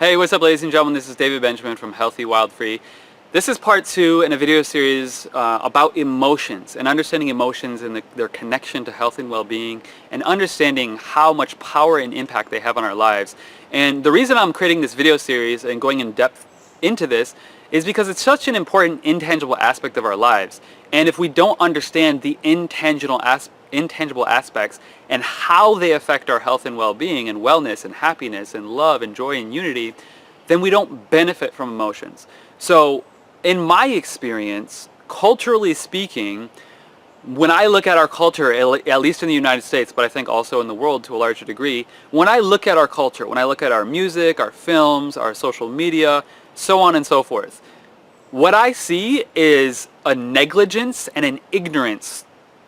Hey, what's up, ladies and gentlemen? This is David Benjamin from Healthy Wild Free. This is part 2 in a video series about emotions and understanding emotions and their connection to health and well-being, and understanding how much power and impact they have on our lives. And the reason I'm creating this video series and going in depth into this is because it's such an important intangible aspect of our lives. And if we don't understand the intangible aspects and how they affect our health and well-being and wellness and happiness and love and joy and unity, then we don't benefit from emotions. So in my experience, culturally speaking, when I look at our culture, at least in the United States, but I think also in the world to a larger degree, when I look at our culture, when I look at our music, our films, our social media, so on and so forth, what I see is a negligence and an ignorance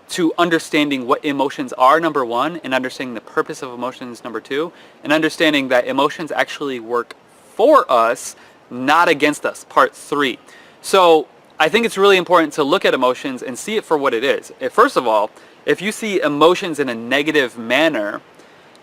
to understanding what emotions are, number one, and understanding the purpose of emotions, number two, and understanding that emotions actually work for us, not against us, part 3. So I think it's really important to look at emotions and see it for what it is. First of all, if you see emotions in a negative manner,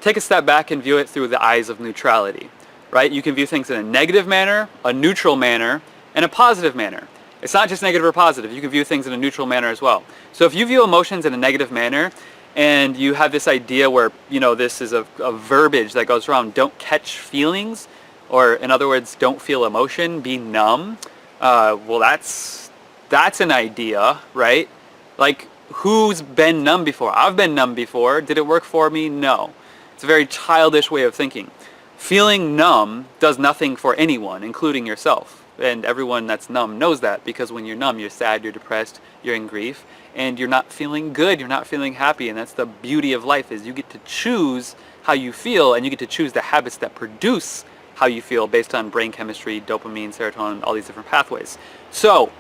take a step back and view it through the eyes of neutrality, right? You can view things in a negative manner, a neutral manner, and a positive manner. It's not just negative or positive. You can view things in a neutral manner as well. So if you view emotions in a negative manner and you have this idea where, this is a verbiage that goes around, don't catch feelings, or in other words, don't feel emotion, be numb, well, that's an idea, right? Like, who's been numb before? I've been numb before. Did it work for me? No. It's a very childish way of thinking. Feeling numb does nothing for anyone, including yourself. And everyone that's numb knows that, because when you're numb, you're sad, you're depressed, you're in grief, and you're not feeling good, you're not feeling happy. And that's the beauty of life, is you get to choose how you feel, and you get to choose the habits that produce how you feel based on brain chemistry, dopamine, serotonin, all these different pathways. So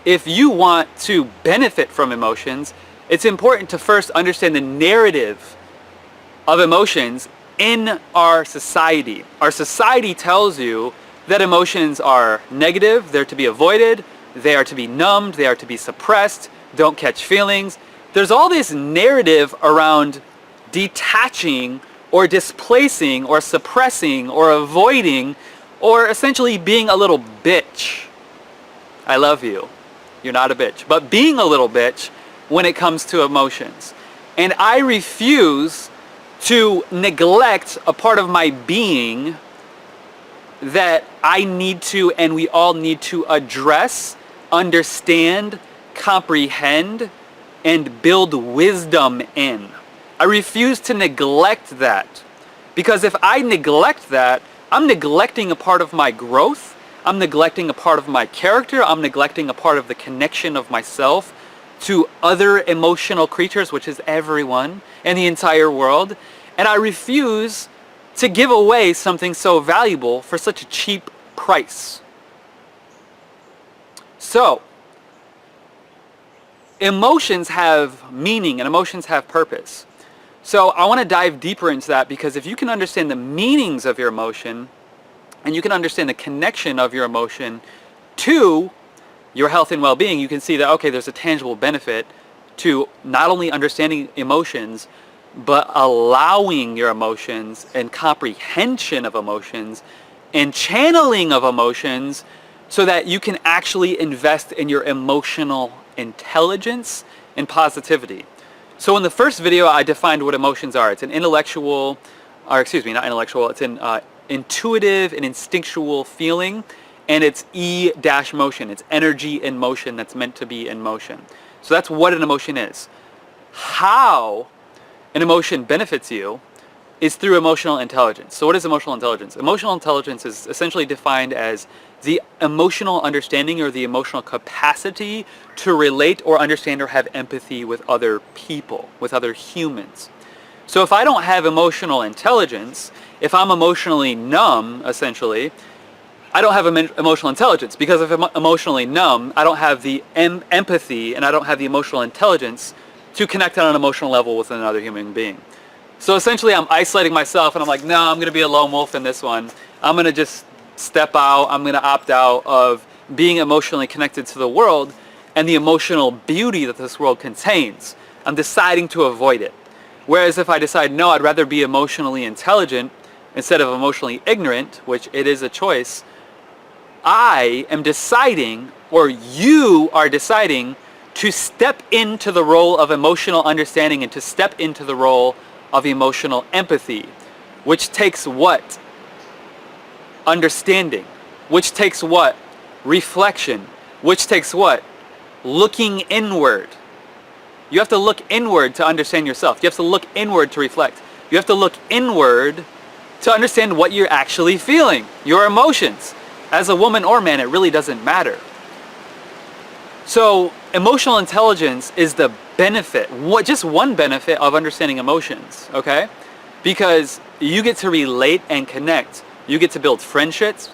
if you want to benefit from emotions, it's important to first understand the narrative of emotions in our society. Our society tells you that emotions are negative, they're to be avoided, they are to be numbed, they are to be suppressed, don't catch feelings. There's all this narrative around detaching or displacing or suppressing or avoiding, or essentially being a little bitch. I love you. You're not a bitch. But being a little bitch when it comes to emotions. And I refuse to neglect a part of my being that I need to, and we all need to address, understand, comprehend, and build wisdom in. I refuse to neglect that, because if I neglect that, I'm neglecting a part of my growth, I'm neglecting a part of my character, I'm neglecting a part of the connection of myself to other emotional creatures, which is everyone and the entire world, and I refuse to give away something so valuable for such a cheap price. So, emotions have meaning and emotions have purpose. So I want to dive deeper into that, because if you can understand the meanings of your emotion, and you can understand the connection of your emotion to your health and well-being, you can see that, okay, there's a tangible benefit to not only understanding emotions, but allowing your emotions and comprehension of emotions and channeling of emotions, so that you can actually invest in your emotional intelligence and positivity. So in the first video, I defined what emotions are. It's an intellectual, or excuse me, not intellectual, it's an intuitive and instinctual feeling, and it's E-motion. It's energy in motion that's meant to be in motion. So that's what an emotion is. How an emotion benefits you is through emotional intelligence. So what is emotional intelligence? Emotional intelligence is essentially defined as the emotional understanding or the emotional capacity to relate or understand or have empathy with other people, with other humans. So if I don't have emotional intelligence, if I'm emotionally numb, essentially, I don't have emotional intelligence, because if I'm emotionally numb, I don't have the empathy and I don't have the emotional intelligence to connect on an emotional level with another human being. So essentially I'm isolating myself, and I'm like, no, I'm going to be a lone wolf in this one. I'm going to just step out. I'm going to opt out of being emotionally connected to the world and the emotional beauty that this world contains. I'm deciding to avoid it. Whereas if I decide, no, I'd rather be emotionally intelligent, instead of emotionally ignorant, which it is a choice, I am deciding, or you are deciding, to step into the role of emotional understanding and to step into the role of emotional empathy, which takes what? Understanding. Which takes what? Reflection. Which takes what? Looking inward. You have to look inward to understand yourself. You have to look inward to reflect. You have to look inward to understand what you're actually feeling, your emotions. As a woman or man, it really doesn't matter. So emotional intelligence is the benefit, just one benefit of understanding emotions, okay? Because you get to relate and connect. You get to build friendships,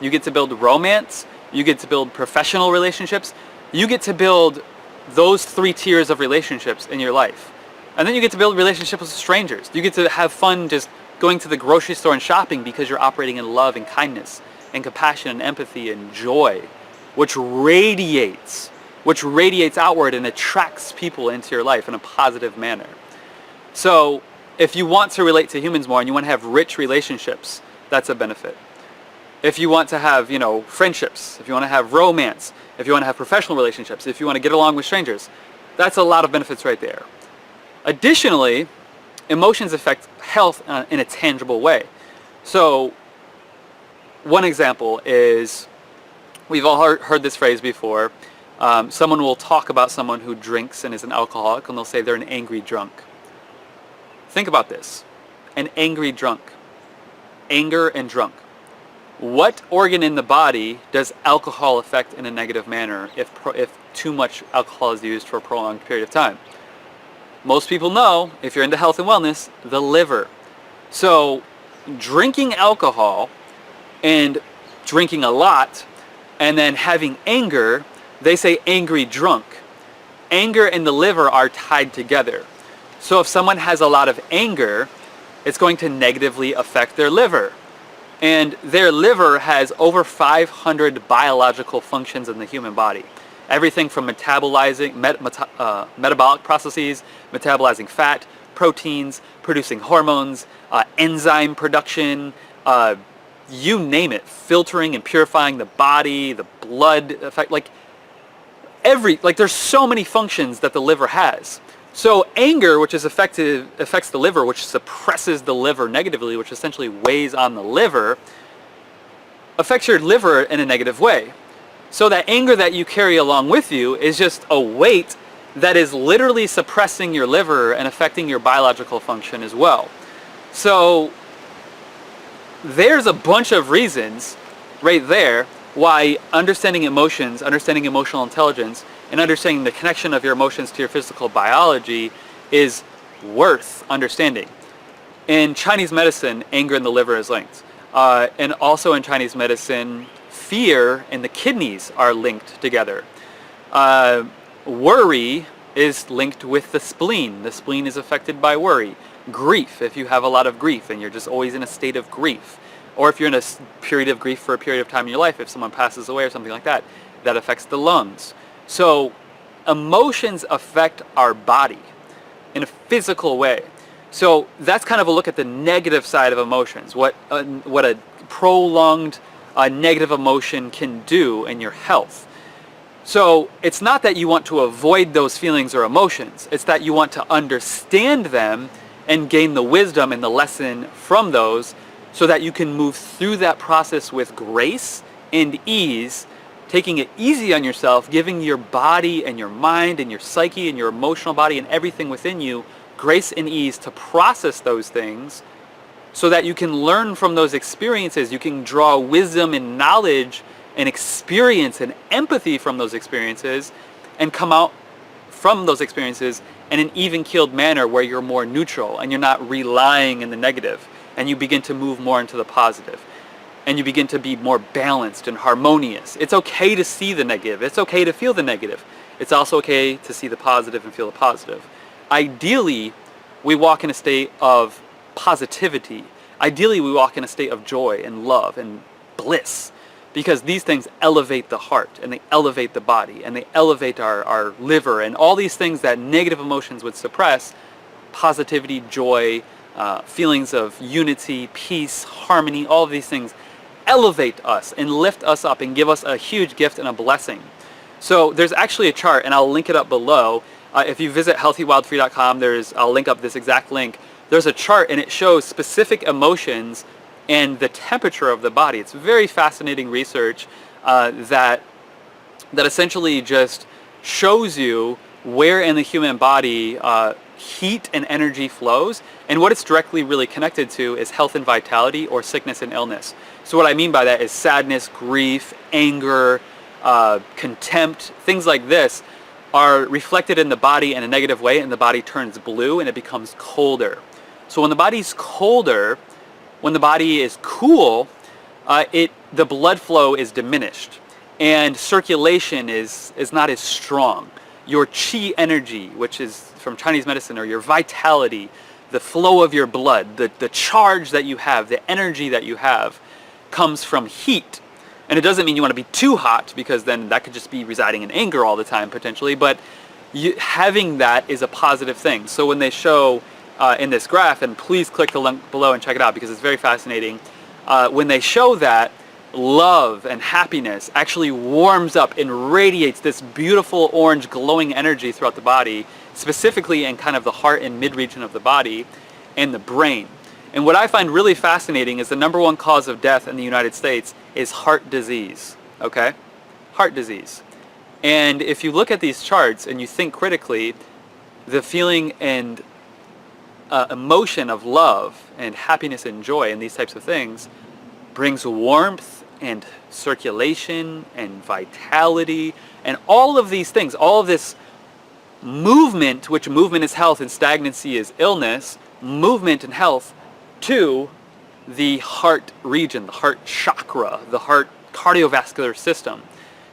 you get to build romance, you get to build professional relationships, you get to build those 3 tiers of relationships in your life. And then you get to build relationships with strangers. You get to have fun just going to the grocery store and shopping because you're operating in love and kindness and compassion and empathy and joy, which radiates outward and attracts people into your life in a positive manner. So if you want to relate to humans more and you want to have rich relationships, that's a benefit. If you want to have, friendships, if you want to have romance, if you want to have professional relationships, if you want to get along with strangers, that's a lot of benefits right there. Additionally, emotions affect health in a tangible way. So one example is, we've all heard this phrase before. Someone will talk about someone who drinks and is an alcoholic, and they'll say they're an angry drunk. Think about this. An angry drunk. Anger and drunk. What organ in the body does alcohol affect in a negative manner if too much alcohol is used for a prolonged period of time? Most people know, if you're into health and wellness, the liver. So drinking alcohol and drinking a lot and then having anger, they say angry drunk. Anger and the liver are tied together. So if someone has a lot of anger, it's going to negatively affect their liver. And their liver has over 500 biological functions in the human body. Everything from metabolizing, metabolic processes, metabolizing fat, proteins, producing hormones, enzyme production, you name it, filtering and purifying the body, the blood effect, there's so many functions that the liver has. So anger, which is affects the liver, which suppresses the liver negatively, which essentially weighs on the liver, affects your liver in a negative way. So that anger that you carry along with you is just a weight that is literally suppressing your liver and affecting your biological function as well. So there's a bunch of reasons right there why understanding emotions, understanding emotional intelligence, and understanding the connection of your emotions to your physical biology is worth understanding. In Chinese medicine, anger and the liver is linked. And also in Chinese medicine, fear and the kidneys are linked together. Worry is linked with the spleen. The spleen is affected by worry. Grief, if you have a lot of grief and you're just always in a state of grief. Or if you're in a period of grief for a period of time in your life, if someone passes away or something like that, that affects the lungs. So emotions affect our body in a physical way. So that's kind of a look at the negative side of emotions, what a prolonged negative emotion can do in your health. So it's not that you want to avoid those feelings or emotions, it's that you want to understand them and gain the wisdom and the lesson from those so that you can move through that process with grace and ease, taking it easy on yourself, giving your body and your mind and your psyche and your emotional body and everything within you grace and ease to process those things so that you can learn from those experiences. You can draw wisdom and knowledge and experience and empathy from those experiences and come out from those experiences in an even-keeled manner where you're more neutral and you're not relying in the negative, and you begin to move more into the positive, and you begin to be more balanced and harmonious. It's okay to see the negative. It's okay to feel the negative. It's also okay to see the positive and feel the positive. Ideally, we walk in a state of positivity. Ideally, we walk in a state of joy and love and bliss, because these things elevate the heart and they elevate the body and they elevate our liver and all these things that negative emotions would suppress. Positivity, joy, feelings of unity, peace, harmony, all of these things elevate us and lift us up and give us a huge gift and a blessing. So there's actually a chart, and I'll link it up below. If you visit healthywildfree.com, I'll link up this exact link. There's a chart, and it shows specific emotions and the temperature of the body. It's very fascinating research that essentially just shows you where in the human body heat and energy flows, and what it's directly really connected to is health and vitality, or sickness and illness. So what I mean by that is sadness, grief, anger, contempt, things like this are reflected in the body in a negative way, and the body turns blue and it becomes colder. So when the body's colder, when the body is cool, the blood flow is diminished and circulation is not as strong. Your qi energy, which is from Chinese medicine, or your vitality, the flow of your blood, the charge that you have, the energy that you have, comes from heat. And it doesn't mean you want to be too hot, because then that could just be residing in anger all the time potentially, but having that is a positive thing. So when they show in this graph, and please click the link below and check it out because it's very fascinating, when they show that love and happiness actually warms up and radiates this beautiful orange glowing energy throughout the body, specifically in kind of the heart and mid-region of the body and the brain. And what I find really fascinating is the #1 cause of death in the United States is heart disease, okay? Heart disease. And if you look at these charts and you think critically, the feeling and emotion of love and happiness and joy and these types of things brings warmth and circulation and vitality and all of these things, all of this movement, which movement is health and stagnancy is illness, movement and health to the heart region, the heart chakra, the heart cardiovascular system.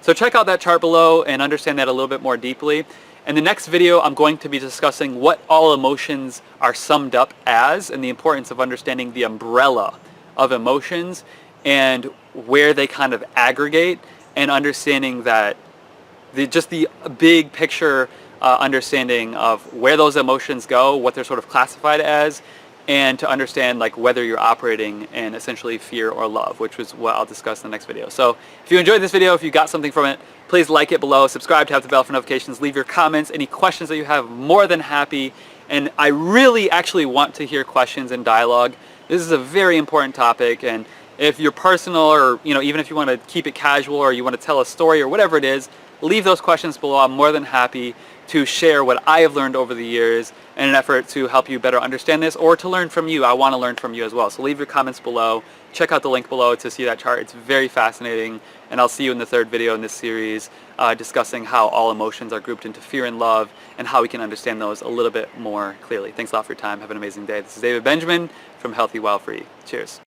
So check out that chart below and understand that a little bit more deeply. In the next video, I'm going to be discussing what all emotions are summed up as, and the importance of understanding the umbrella of emotions and where they kind of aggregate, and understanding that just the big picture understanding of where those emotions go, what they're sort of classified as, and to understand like whether you're operating in essentially fear or love, which was what I'll discuss in the next video. So if you enjoyed this video, if you got something from it, please like it below, subscribe to have the bell for notifications, leave your comments, any questions that you have, more than happy. And I really actually want to hear questions and dialogue. This is a very important topic, and if you're personal, or even if you want to keep it casual, or you want to tell a story or whatever it is, leave those questions below. I'm more than happy to share what I have learned over the years in an effort to help you better understand this, or to learn from you. I want to learn from you as well. So leave your comments below. Check out the link below to see that chart. It's very fascinating. And I'll see you in the third video in this series discussing how all emotions are grouped into fear and love, and how we can understand those a little bit more clearly. Thanks a lot for your time. Have an amazing day. This is David Benjamin from Healthy Wild Free. Cheers.